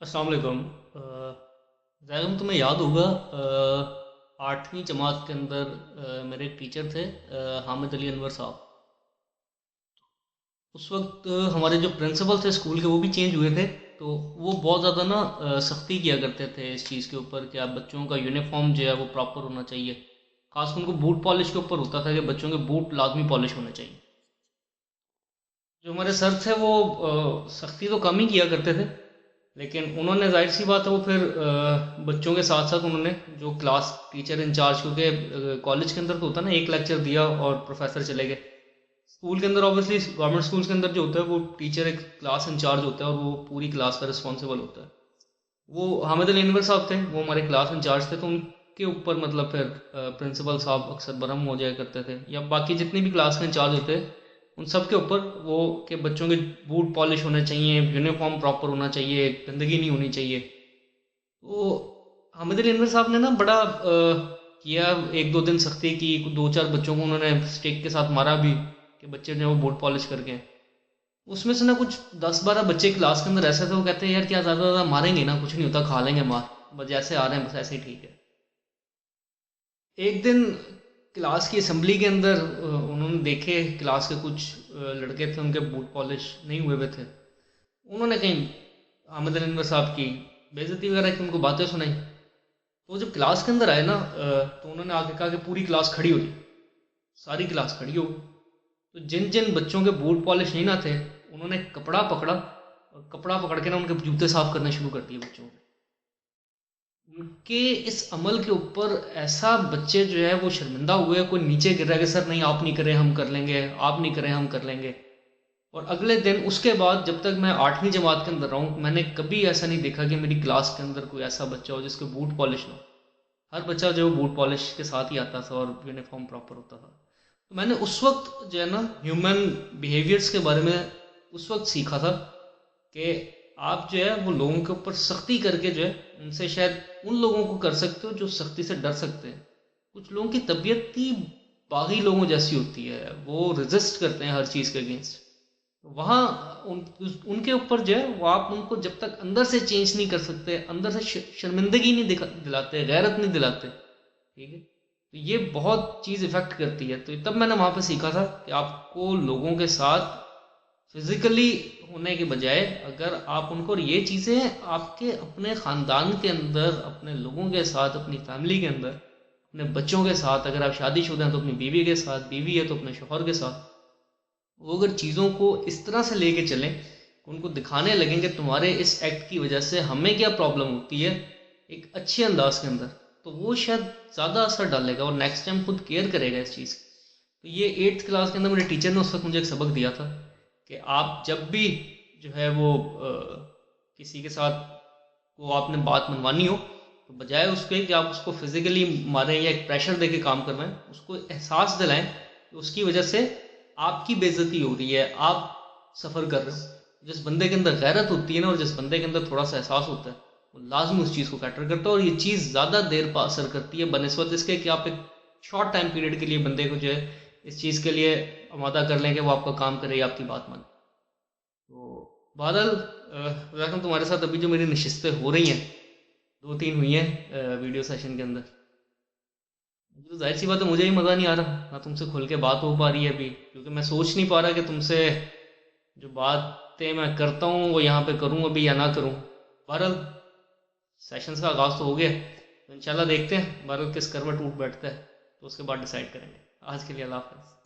अस्सलाम वालेकुम। ज़ैगम तुम्हें याद होगा 8वीं जमात के अंदर मेरे एक टीचर थे हामिद अली अनवर साहब। उस वक्त हमारे जो प्रिंसिपल थे स्कूल के वो भी चेंज हुए थे। तो वो बहुत ज़्यादा ना सख्ती किया करते थे इस चीज़ के ऊपर कि आप बच्चों का यूनिफॉर्म जो है वो प्रॉपर होना चाहिए। खासकर उनको बूट पॉलिश के ऊपर होता था कि बच्चों के बूट लाजमी पॉलिश होने चाहिए। जो हमारे सर थे वो सख्ती तो कम ही किया करते थे, लेकिन उन्होंने जाहिर सी बात है वो फिर बच्चों के साथ साथ उन्होंने जो क्लास टीचर इंचार्ज, क्योंकि कॉलेज के अंदर तो होता है ना एक लेक्चर दिया और प्रोफेसर चले गए। स्कूल के अंदर ऑब्वियसली गवर्नमेंट स्कूल्स के अंदर जो होता है वो टीचर एक क्लास इंचार्ज होता है और वो पूरी क्लास का रिस्पॉन्सिबल होता है। वो हामिद अली अनवर साहब थे, वो हमारे क्लास इंचार्ज थे, तो उनके ऊपर मतलब फिर प्रिंसिपल साहब अक्सर बरहम हो जाया करते थे या बाकी जितने भी क्लास के इंचार्ज होते उन सब के ऊपर वो कि बच्चों के बूट पॉलिश होने चाहिए, यूनिफॉर्म प्रॉपर होना चाहिए, गंदगी नहीं होनी चाहिए। तो हामिद अली अनवर साहब ने ना बड़ा किया, एक दो दिन सख्ती की, दो चार बच्चों को उन्होंने स्टिक के साथ मारा भी कि बच्चे जो है वो बूट पॉलिश करके आएं। उसमें से ना कुछ 10-12 बच्चे क्लास के अंदर ऐसे थे, वो कहते हैं यार क्या ज़्यादा ज़्यादा मारेंगे ना, कुछ नहीं होता, खा लेंगे मार, बस जैसे आ रहे हैं बस ऐसे ही ठीक है। एक दिन क्लास की असेंबली के अंदर उन्होंने देखे क्लास के कुछ लड़के थे, उनके बूट पॉलिश नहीं हुए हुए थे। उन्होंने कहीं हामिद अली अनवर साहब की बेइज्जती वगैरह की, उनको बातें सुनाई। तो जब क्लास के अंदर आए ना तो उन्होंने आके कहा कि पूरी क्लास खड़ी हो जाए। सारी क्लास खड़ी हो गई। तो जिन जिन बच्चों के बूट पॉलिश नहीं ना थे, उन्होंने कपड़ा पकड़ा और कपड़ा पकड़ के ना उनके जूते साफ करने शुरू कर दिए बच्चों के। उनके इस अमल के ऊपर ऐसा बच्चे जो है वो शर्मिंदा हुए, कोई नीचे गिर रहा है कि सर नहीं आप नहीं करें हम कर लेंगे, आप नहीं करें हम कर लेंगे। और अगले दिन उसके बाद जब तक मैं 8वीं जमात के अंदर रहा हूँ, मैंने कभी ऐसा नहीं देखा कि मेरी क्लास के अंदर कोई ऐसा बच्चा हो जिसके बूट पॉलिश ना हो। हर बच्चा जो है बूट पॉलिश के साथ ही आता था और यूनिफॉर्म प्रॉपर होता था। तो मैंने उस वक्त जो है ना ह्यूमन बिहेवियर्स के बारे में उस वक्त सीखा था कि आप जो है वो लोगों के ऊपर सख्ती करके जो है उनसे शायद उन लोगों को कर सकते हो जो सख्ती से डर सकते हैं। कुछ लोगों की तबीयत ही बागी लोगों जैसी होती है, वो रेजिस्ट करते हैं हर चीज़ के अगेंस्ट। वहाँ उनके ऊपर जो है वो आप उनको जब तक अंदर से चेंज नहीं कर सकते, अंदर से शर्मिंदगी नहीं दिलाते, गैरत नहीं दिलाते, ठीक है, तो ये बहुत चीज़ इफ़ेक्ट करती है। तो तब मैंने वहाँ पे सीखा था कि आपको लोगों के साथ फिजिकली होने के बजाय अगर आप उनको, और ये चीज़ें आपके अपने ख़ानदान के अंदर, अपने लोगों के साथ, अपनी फैमिली के अंदर, अपने बच्चों के साथ, अगर आप शादीशुदा हैं तो अपनी बीवी के साथ, बीवी है तो अपने शौहर के साथ, वो अगर चीज़ों को इस तरह से लेके चलें, उनको दिखाने लगें कि तुम्हारे इस एक्ट की वजह से हमें क्या प्रॉब्लम होती है, एक अच्छे अंदाज के अंदर, तो वो शायद ज़्यादा असर डालेगा और नेक्स्ट टाइम खुद केयर करेगा इस चीज़ की। तो ये 8th क्लास के अंदर मेरे टीचर ने उस वक्त मुझे एक सबक दिया था कि आप जब भी जो है वो किसी के साथ को आपने बात मनवानी हो, तो बजाय उसके कि आप उसको फिजिकली मारें या एक प्रेशर देके काम करवाएं, उसको एहसास दिलाएं कि उसकी वजह से आपकी बेइज्जती हो रही है, आप सफ़र कर रहे हो। जिस बंदे के अंदर गैरत होती है ना और जिस बंदे के अंदर थोड़ा सा एहसास होता है, वो लाजमी उस चीज़ को कैटर करता है और ये चीज़ ज़्यादा देर पर असर करती है बनस्बत इसके कि आप एक शॉर्ट टाइम पीरियड के लिए बंदे को जो है इस चीज़ के लिए आमादा कर लें कि वो आपका काम करे या आपकी बात माने। तो बहरहाल वैसे तुम्हारे साथ अभी जो मेरी नशिस्तें हो रही हैं, दो तीन हुई हैं वीडियो सेशन के अंदर, तो जाहिर सी बात है मुझे ही मज़ा नहीं आ रहा ना, तुमसे खुल के बात हो पा रही है अभी, क्योंकि मैं सोच नहीं पा रहा कि तुमसे जो बातें मैं करता हूँ वो यहाँ पे करूँ अभी या ना करूँ। बहरहाल सेशंस का आगाज़ तो हो गया, तो इंशाल्लाह देखते हैं बहरहाल किस करवट उठ बैठता है, तो उसके बाद डिसाइड करेंगे। आज के लिए अल्लाह हाफ़िज़।